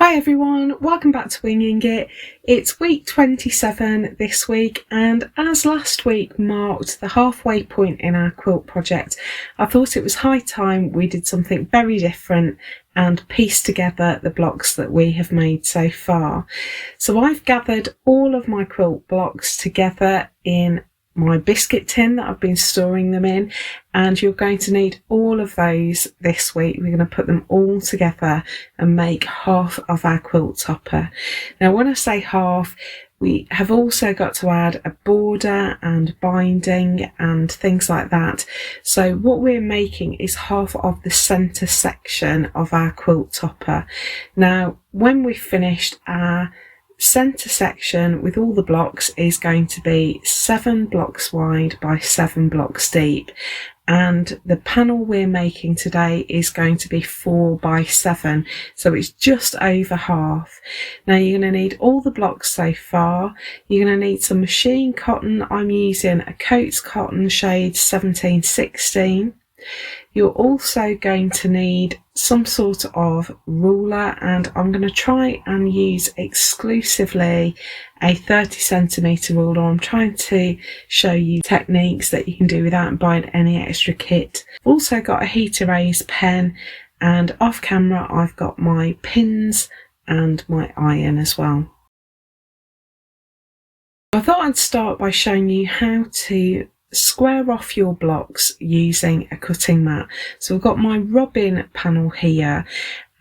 Hi everyone, welcome back to Winging It. It's week 27 this week, and as last week marked the halfway point in our quilt project, I thought it was high time we did something very different and pieced together the blocks that we have made so far. So I've gathered all of my quilt blocks together in my biscuit tin that I've been storing them in, and you're going to need all of those this week. We're going to put them all together and make half of our quilt topper. Now when I say half, we have also got to add a border and binding and things like that. So what we're making is half of the centre section of our quilt topper. Now when we've finished, our centre section with all the blocks is going to be 7 blocks wide by 7 blocks deep, and the panel we're making today is going to be 4 by 7, so it's just over half. Now you're going to need all the blocks so far. You're going to need some machine cotton. I'm using a Coats cotton shade 1716. You're also going to need some sort of ruler, and I'm going to try and use exclusively a 30cm ruler. I'm trying to show you techniques that you can do without buying any extra kit. I've also got a heat erase pen, and off camera I've got my pins and my iron as well. I thought I'd start by showing you how to square off your blocks using a cutting mat. So I've got my robin panel here,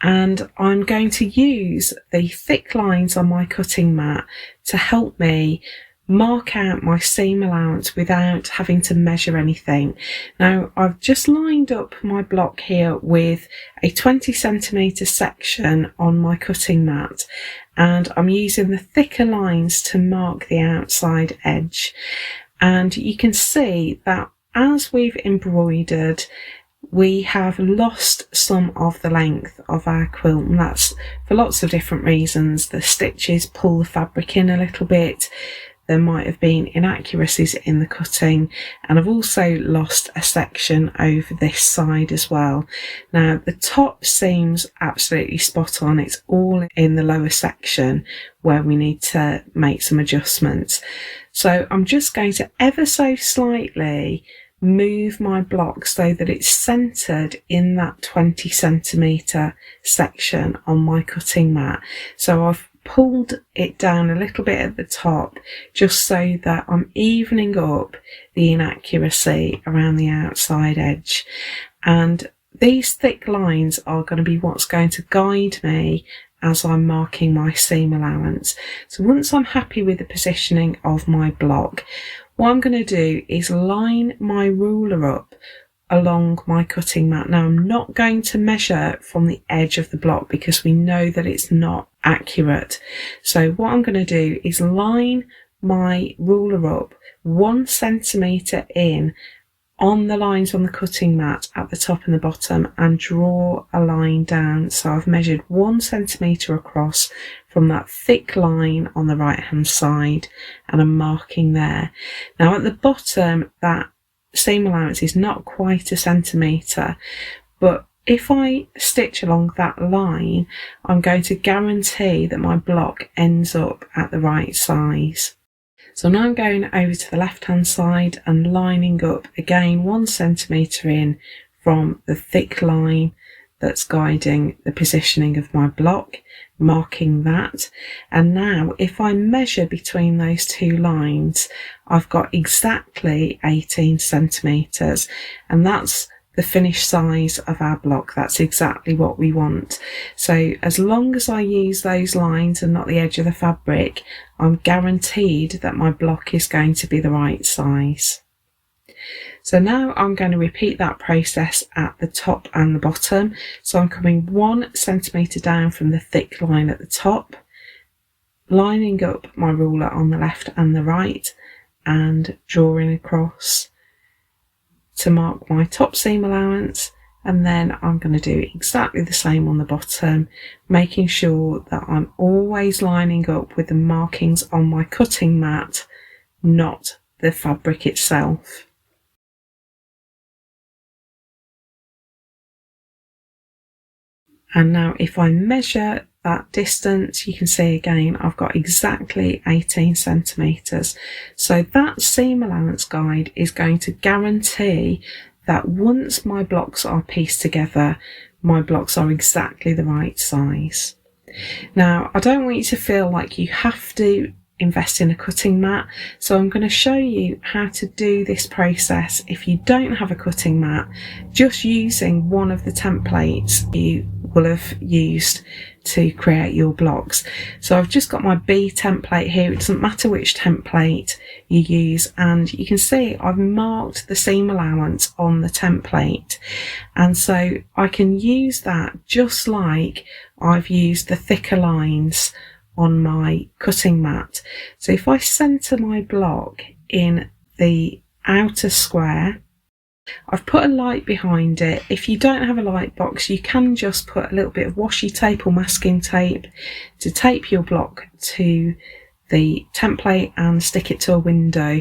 and I'm going to use the thick lines on my cutting mat to help me mark out my seam allowance without having to measure anything. Now I've just lined up my block here with a 20cm section on my cutting mat, and I'm using the thicker lines to mark the outside edge. And you can see that as we've embroidered, we have lost some of the length of our quilt, and that's for lots of different reasons. The stitches pull the fabric in a little bit, there might have been inaccuracies in the cutting, and I've also lost a section over this side as well. Now the top seems absolutely spot on, it's all in the lower section where we need to make some adjustments. So I'm just going to ever so slightly move my block so that it's centered in that 20cm section on my cutting mat. So I've pulled it down a little bit at the top just so that I'm evening up the inaccuracy around the outside edge. And these thick lines are going to be what's going to guide me as I'm marking my seam allowance. So once I'm happy with the positioning of my block, what I'm going to do is line my ruler up along my cutting mat. Now I'm not going to measure from the edge of the block because we know that it's not accurate. So what I'm going to do is line my ruler up 1 centimetre in on the lines on the cutting mat at the top and the bottom, and draw a line down. So I've measured 1 centimetre across from that thick line on the right hand side, and I'm marking there. Now at the bottom, that seam allowance is not quite a centimetre, but if I stitch along that line, I'm going to guarantee that my block ends up at the right size. So now I'm going over to the left hand side and lining up again 1 centimetre in from the thick line that's guiding the positioning of my block, marking that. And now if I measure between those two lines, I've got exactly 18 centimetres, and that's the finished size of our block. That's exactly what we want. So as long as I use those lines and not the edge of the fabric, I'm guaranteed that my block is going to be the right size. So now I'm going to repeat that process at the top and the bottom. So I'm coming 1 centimetre down from the thick line at the top, lining up my ruler on the left and the right, and drawing across to mark my top seam allowance. And then I'm going to do exactly the same on the bottom, making sure that I'm always lining up with the markings on my cutting mat, not the fabric itself. And now if I measure that distance, you can see again I've got exactly 18 centimetres. So that seam allowance guide is going to guarantee that once my blocks are pieced together, my blocks are exactly the right size. Now, I don't want you to feel like you have to invest in a cutting mat, so I'm going to show you how to do this process if you don't have a cutting mat, just using one of the templates you will have used to create your blocks. So I've just got my B template here. It doesn't matter which template you use, and you can see I've marked the seam allowance on the template, and so I can use that just like I've used the thicker lines on my cutting mat. So if I centre my block in the outer square, I've put a light behind it. If you don't have a light box, you can just put a little bit of washi tape or masking tape to tape your block to the template and stick it to a window,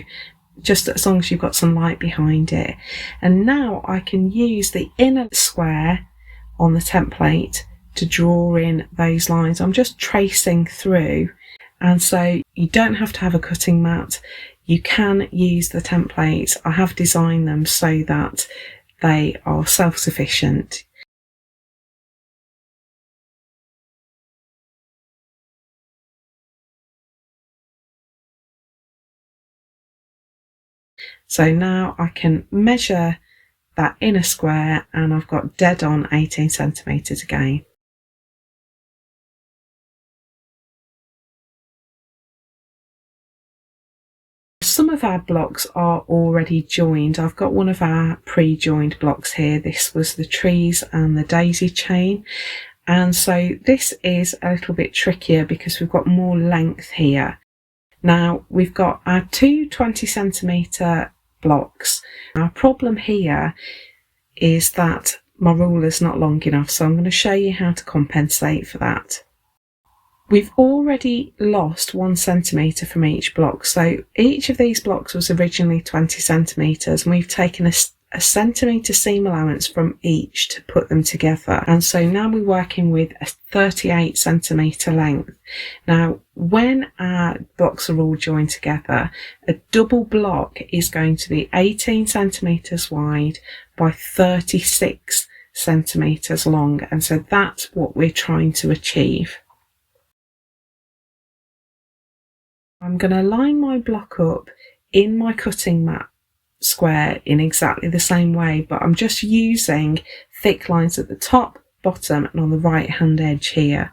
just as long as you've got some light behind it. And now I can use the inner square on the template to draw in those lines. I'm just tracing through, and so you don't have to have a cutting mat. You can use the templates. I have designed them so that they are self-sufficient. So now I can measure that inner square, and I've got dead on 18 centimetres again. Some of our blocks are already joined. I've got one of our pre-joined blocks here. This was the trees and the daisy chain, and so this is a little bit trickier because we've got more length here. Now we've got our two 20 centimetre blocks. Our problem here is that my ruler's not long enough, so I'm going to show you how to compensate for that. We've already lost 1 centimetre from each block, so each of these blocks was originally 20 centimetres, and we've taken a centimetre seam allowance from each to put them together, and so now we're working with a 38 centimetre length. Now when our blocks are all joined together, a double block is going to be 18 centimetres wide by 36 centimetres long, and so that's what we're trying to achieve. I'm going to line my block up in my cutting mat square in exactly the same way, but I'm just using thick lines at the top, bottom and on the right hand edge here.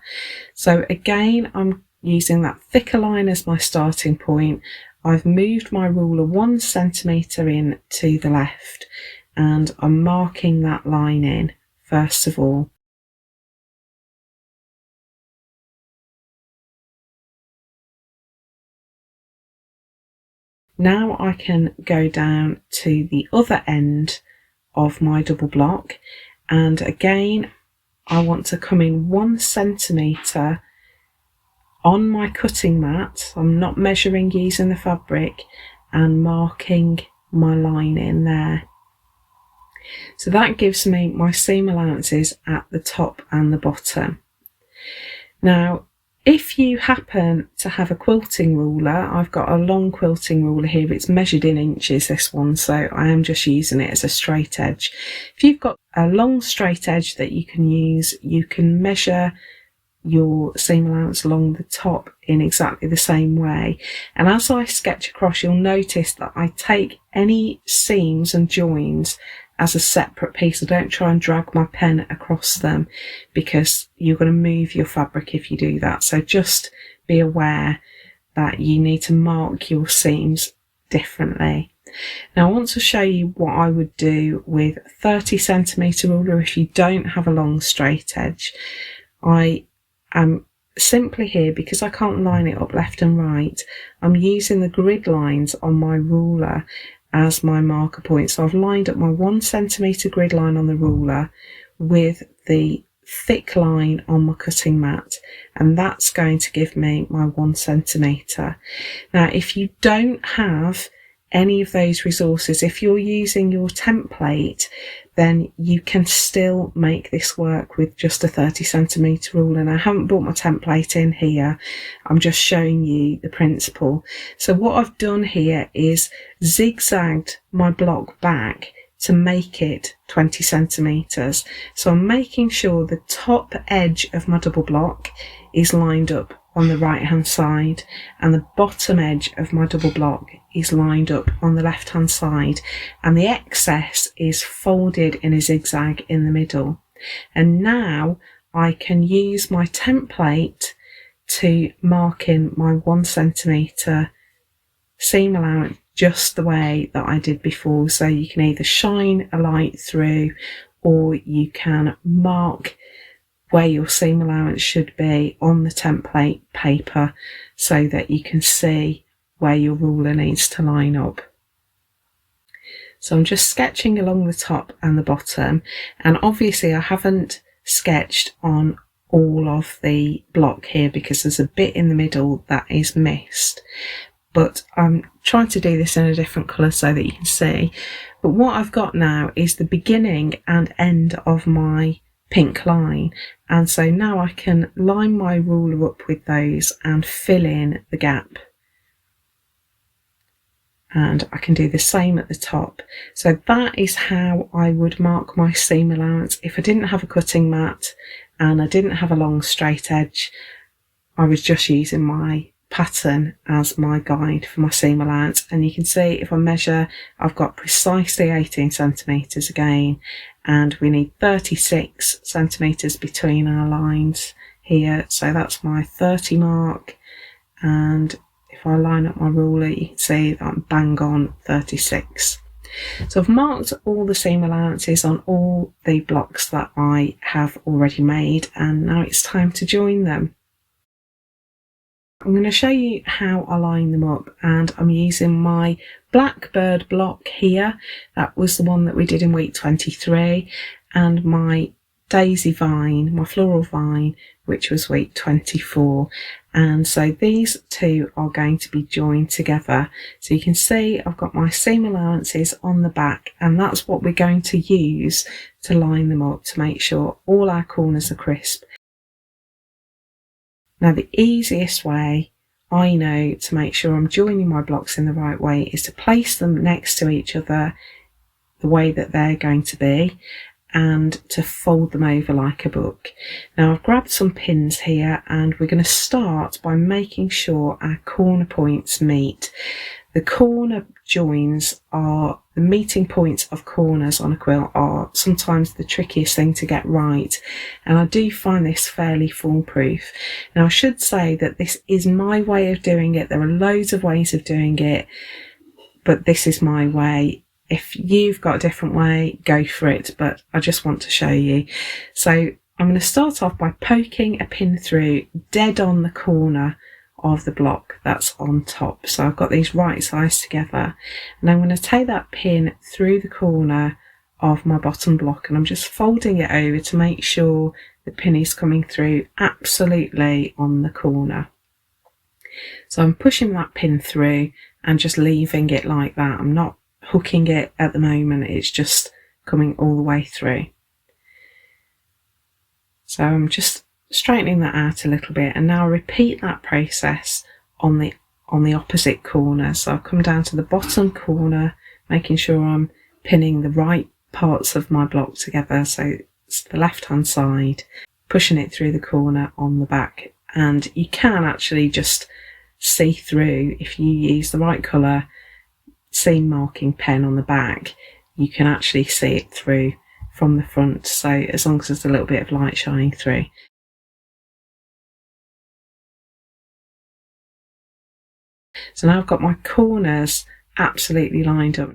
So again, I'm using that thicker line as my starting point. I've moved my ruler 1 centimetre in to the left, and I'm marking that line in first of all. Now I can go down to the other end of my double block, and again I want to come in 1 centimetre on my cutting mat. I'm not measuring using the fabric, and marking my line in there. So that gives me my seam allowances at the top and the bottom. Now if you happen to have a quilting ruler, I've got a long quilting ruler here. It's measured in inches, this one, so I am just using it as a straight edge. If you've got a long straight edge that you can use, you can measure your seam allowance along the top in exactly the same way. And as I sketch across, you'll notice that I take any seams and joins as a separate piece. I don't try and drag my pen across them, because you're going to move your fabric if you do that. So just be aware that you need to mark your seams differently. Now I want to show you what I would do with a 30 centimetre ruler if you don't have a long straight edge. I am simply here, because I can't line it up left and right, I'm using the grid lines on my ruler as my marker point. So I've lined up my 1 centimetre grid line on the ruler with the thick line on my cutting mat, and that's going to give me my 1 centimetre. Now if you don't have any of those resources. If you're using your template, then you can still make this work with just a 30cm rule. And I haven't brought my template in here, I'm just showing you the principle. So what I've done here is zigzagged my block back to make it 20cm. So I'm making sure the top edge of my double block is lined up on the right hand side and the bottom edge of my double block is lined up on the left hand side, and the excess is folded in a zigzag in the middle. And now I can use my template to mark in my 1cm seam allowance just the way that I did before. So you can either shine a light through, or you can mark where your seam allowance should be on the template paper so that you can see where your ruler needs to line up. So I'm just sketching along the top and the bottom, and obviously I haven't sketched on all of the block here because there's a bit in the middle that is missed, but I'm trying to do this in a different colour so that you can see. But what I've got now is the beginning and end of my pink line, and so now I can line my ruler up with those and fill in the gap, and I can do the same at the top. So that is how I would mark my seam allowance if I didn't have a cutting mat and I didn't have a long straight edge. I was just using my pattern as my guide for my seam allowance, and you can see if I measure, I've got precisely 18cm again, and we need 36cm between our lines here, so that's my 30 mark. And if I line up my ruler, you can see that I'm bang on 36. So I've marked all the seam allowances on all the blocks that I have already made, and now it's time to join them. I'm going to show you how I line them up, and I'm using my Blackbird block here. That was the one that we did in week 23, and my Daisy Vine, my floral vine, which was week 24. And so these two are going to be joined together. So you can see I've got my seam allowances on the back, and that's what we're going to use to line them up to make sure all our corners are crisp. Now the easiest way I know to make sure I'm joining my blocks in the right way is to place them next to each other the way that they're going to be, and to fold them over like a book. Now I've grabbed some pins here, and we're going to start by making sure our corner points meet. The corner joins are the meeting points of corners on a quilt are sometimes the trickiest thing to get right, and I do find this fairly foolproof. Now I should say that this is my way of doing it. There are loads of ways of doing it, but this is my way. If you've got a different way, go for it, but I just want to show you. So I'm going to start off by poking a pin through dead on the corner of the block that's on top. So I've got these right sides together, and I'm going to take that pin through the corner of my bottom block, and I'm just folding it over to make sure the pin is coming through absolutely on the corner. So I'm pushing that pin through and just leaving it like that. I'm not hooking it at the moment, it's just coming all the way through. So I'm just straightening that out a little bit, and now I repeat that process on the opposite corner. So I'll come down to the bottom corner, making sure I'm pinning the right parts of my block together, so it's the left hand side, pushing it through the corner on the back. And you can actually just see through, if you use the right colour seam marking pen on the back, you can actually see it through from the front, so as long as there's a little bit of light shining through. So now I've got my corners absolutely lined up.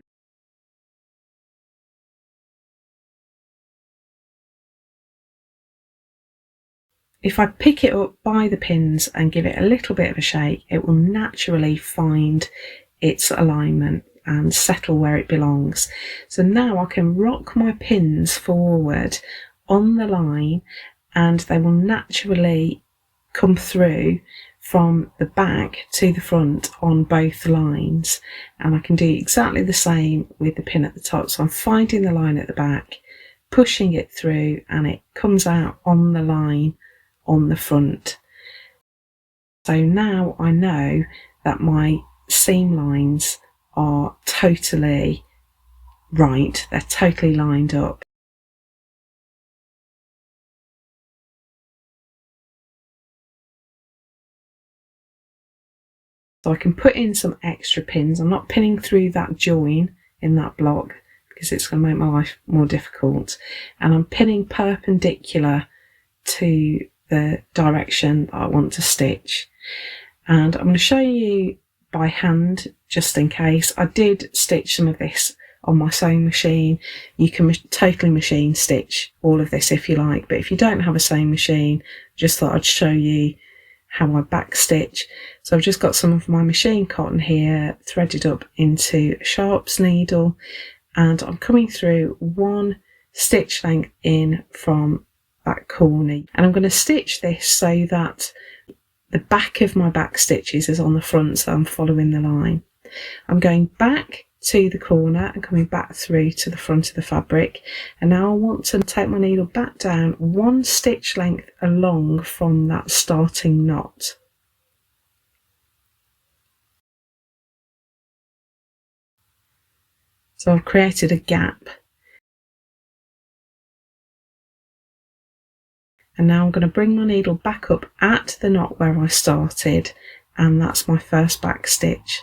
If I pick it up by the pins and give it a little bit of a shake, it will naturally find its alignment and settle where it belongs. So now I can rock my pins forward on the line, and they will naturally come through from the back to the front on both lines, and I can do exactly the same with the pin at the top. So I'm finding the line at the back, pushing it through, and it comes out on the line on the front. So now I know that my seam lines are totally right, they're totally lined up. So I can put in some extra pins. I'm not pinning through that join in that block because it's going to make my life more difficult. And I'm pinning perpendicular to the direction that I want to stitch. And I'm going to show you by hand just in case. I did stitch some of this on my sewing machine. You can totally machine stitch all of this if you like, but if you don't have a sewing machine, just thought I'd show you how I back stitch. So I've just got some of my machine cotton here threaded up into a sharps needle, and I'm coming through one stitch length in from that corner, and I'm going to stitch this so that the back of my back stitches is on the front, so I'm following the line. I'm going back to the corner and coming back through to the front of the fabric, and now I want to take my needle back down one stitch length along from that starting knot. So I've created a gap, and now I'm going to bring my needle back up at the knot where I started, and that's my first back stitch.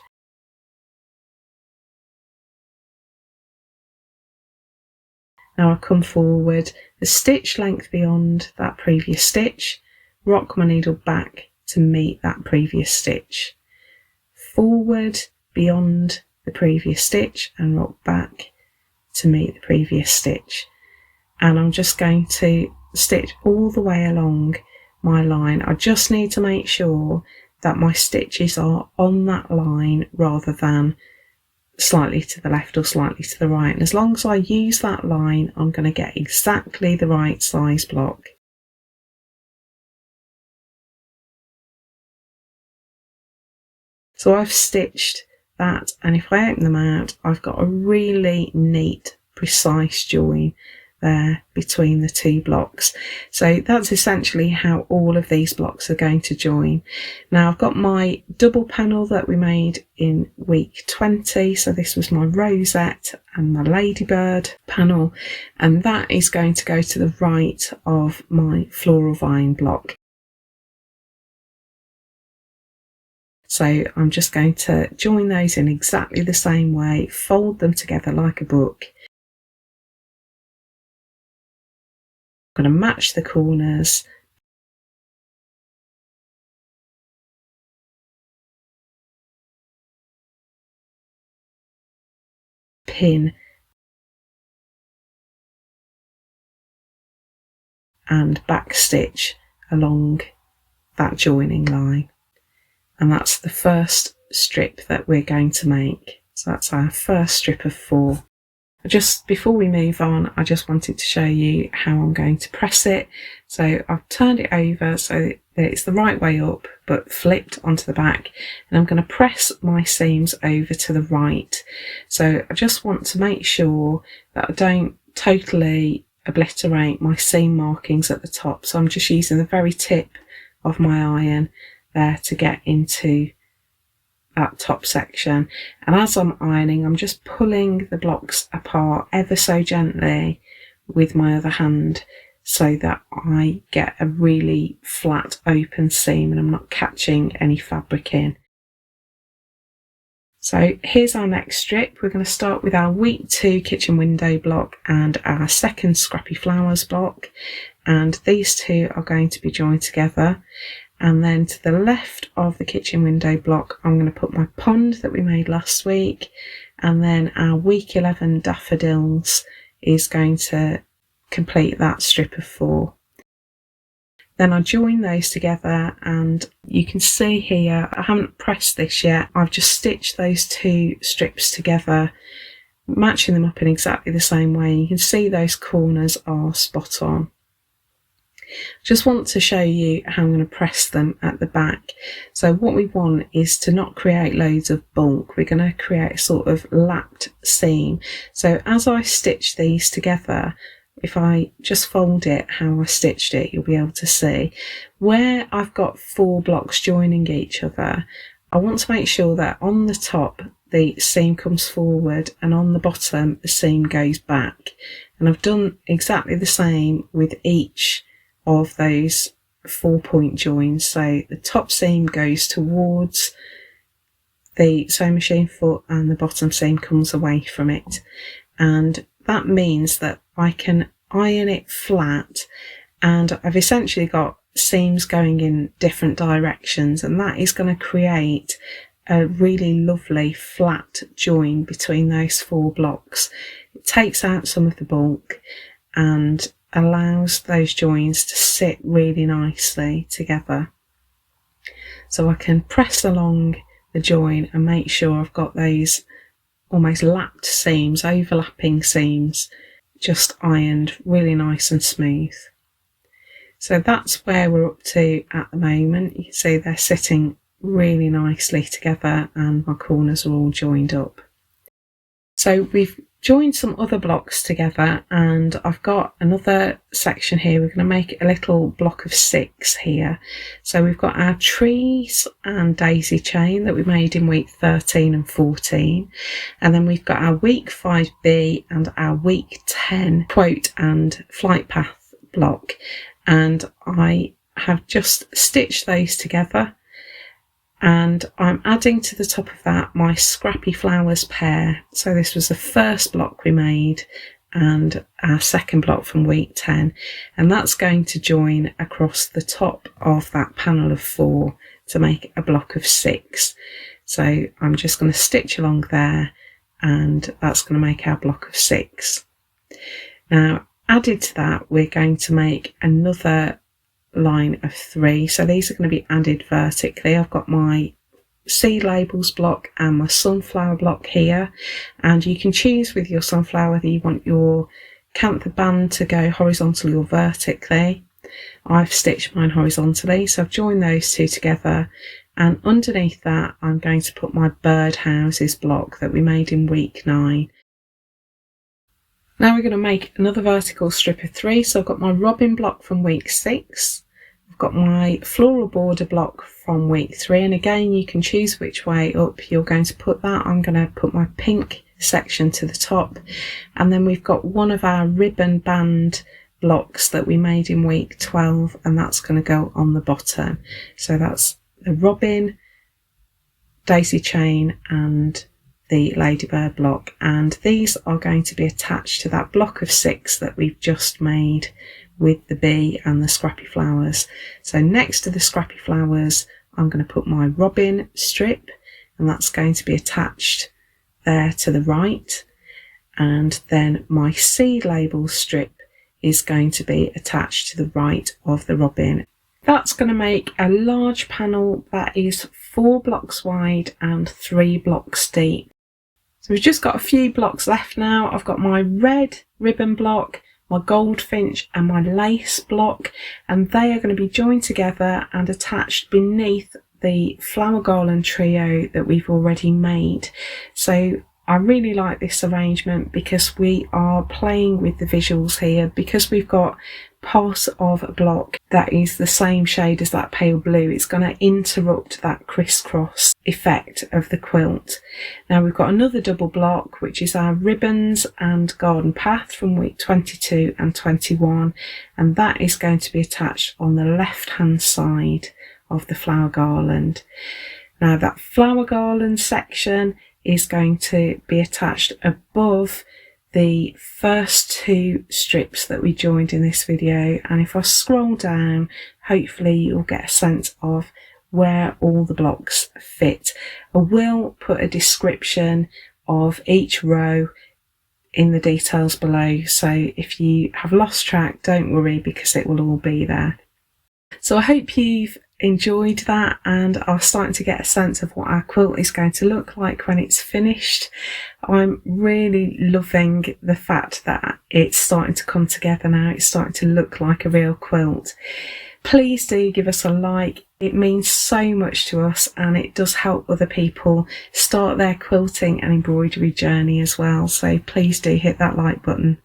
Now I come forward the stitch length beyond that previous stitch, rock my needle back to meet that previous stitch, forward beyond the previous stitch and rock back to meet the previous stitch. And I'm just going to stitch all the way along my line. I just need to make sure that my stitches are on that line rather than slightly to the left or slightly to the right, and as long as I use that line, I'm going to get exactly the right size block. So I've stitched that, and if I open them out, I've got a really neat, precise join there between the two blocks. So that's essentially how all of these blocks are going to join. Now I've got my double panel that we made in week 20, so this was my rosette and my ladybird panel, and that is going to go to the right of my floral vine block. So I'm just going to join those in exactly the same way, fold them together like a book. I'm going to match the corners, pin and back stitch along that joining line, and that's the first strip that we're going to make. So that's our first strip of 4. Just before we move on, I just wanted to show you how I'm going to press it. So I've turned it over so that it's the right way up but flipped onto the back, and I'm going to press my seams over to the right. So I just want to make sure that I don't totally obliterate my seam markings at the top, so I'm just using the very tip of my iron there to get into that top section. And as I'm ironing, I'm just pulling the blocks apart ever so gently with my other hand so that I get a really flat open seam and I'm not catching any fabric in. So here's our next strip. We're going to start with our week 2 kitchen window block and our second scrappy flowers block, and these two are going to be joined together. And then to the left of the kitchen window block, I'm going to put my pond that we made last week, and then our week 11 daffodils is going to complete that strip of 4. Then I join those together, and you can see here, I haven't pressed this yet, I've just stitched those 2 strips together, matching them up in exactly the same way. You can see those corners are spot on. Just want to show you how I'm going to press them at the back. So what we want is to not create loads of bulk. We're going to create a sort of lapped seam. So as I stitch these together, if I just fold it how I stitched it, you'll be able to see where I've got 4 blocks joining each other. I want to make sure that on the top the seam comes forward and on the bottom the seam goes back, and I've done exactly the same with each of those 4-point joins. So the top seam goes towards the sewing machine foot and the bottom seam comes away from it, and that means that I can iron it flat, and I've essentially got seams going in different directions, and that is going to create a really lovely flat join between those 4 blocks. It takes out some of the bulk and allows those joins to sit really nicely together. So I can press along the join and make sure I've got those almost lapped seams, overlapping seams, just ironed really nice and smooth. So that's where we're up to at the moment. You can see they're sitting really nicely together and my corners are all joined up. So we've joined some other blocks together, and I've got another section here. We're going to make a little block of 6 here. So we've got our trees and daisy chain that we made in week 13 and 14, and then we've got our week 5B and our week 10 quote and flight path block, and I have just stitched those together, and I'm adding to the top of that my Scrappy Flowers pair. So this was the first block we made and our second block from week 10, and that's going to join across the top of that panel of 4 to make a block of 6. So I'm just going to stitch along there, and that's going to make our block of 6. Now added to that, we're going to make another line of 3. So these are going to be added vertically. I've got my seed labels block and my sunflower block here, and you can choose with your sunflower whether you want your canther band to go horizontally or vertically. I've stitched mine horizontally, so I've joined those 2 together, and underneath that I'm going to put my birdhouses block that we made in week 9. Now we're going to make another vertical strip of 3. So I've got my robin block from week 6. I've got my floral border block from week 3, and again you can choose which way up you're going to put that. I'm going to put my pink section to the top, and then we've got one of our ribbon band blocks that we made in week 12, and that's going to go on the bottom. So that's the robin, daisy chain and the ladybird block, and these are going to be attached to that block of 6 that we've just made with the bee and the scrappy flowers. So next to the scrappy flowers I'm going to put my robin strip, and that's going to be attached there to the right, and then my seed label strip is going to be attached to the right of the robin. That's going to make a large panel that is 4 blocks wide and 3 blocks deep. So we've just got a few blocks left now. I've got my red ribbon block, my goldfinch and my lace block, and they are going to be joined together and attached beneath the flower garland trio that we've already made. So I really like this arrangement because we are playing with the visuals here, because we've got part of a block that is the same shade as that pale blue. It's going to interrupt that crisscross effect of the quilt. Now we've got another double block, which is our ribbons and garden path from week 22 and 21, and that is going to be attached on the left hand side of the flower garland. Now that flower garland section is going to be attached above the first 2 strips that we joined in this video, and if I scroll down, hopefully you'll get a sense of where all the blocks fit. I will put a description of each row in the details below, so if you have lost track, don't worry, because it will all be there. So I hope you've enjoyed that and are starting to get a sense of what our quilt is going to look like when it's finished. I'm really loving the fact that it's starting to come together now. It's starting to look like a real quilt. Please do give us a like. It means so much to us, and it does help other people start their quilting and embroidery journey as well. So please do hit that like button.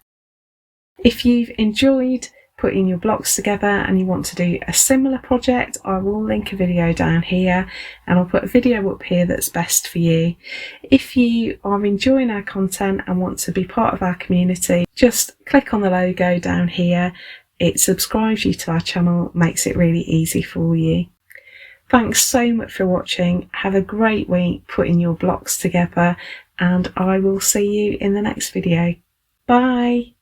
If you've enjoyed putting your blocks together and you want to do a similar project, I will link a video down here, and I'll put a video up here that's best for you. If you are enjoying our content and want to be part of our community, just click on the logo down here. It subscribes you to our channel, makes it really easy for you. Thanks so much for watching. Have a great week putting your blocks together, and I will see you in the next video. Bye.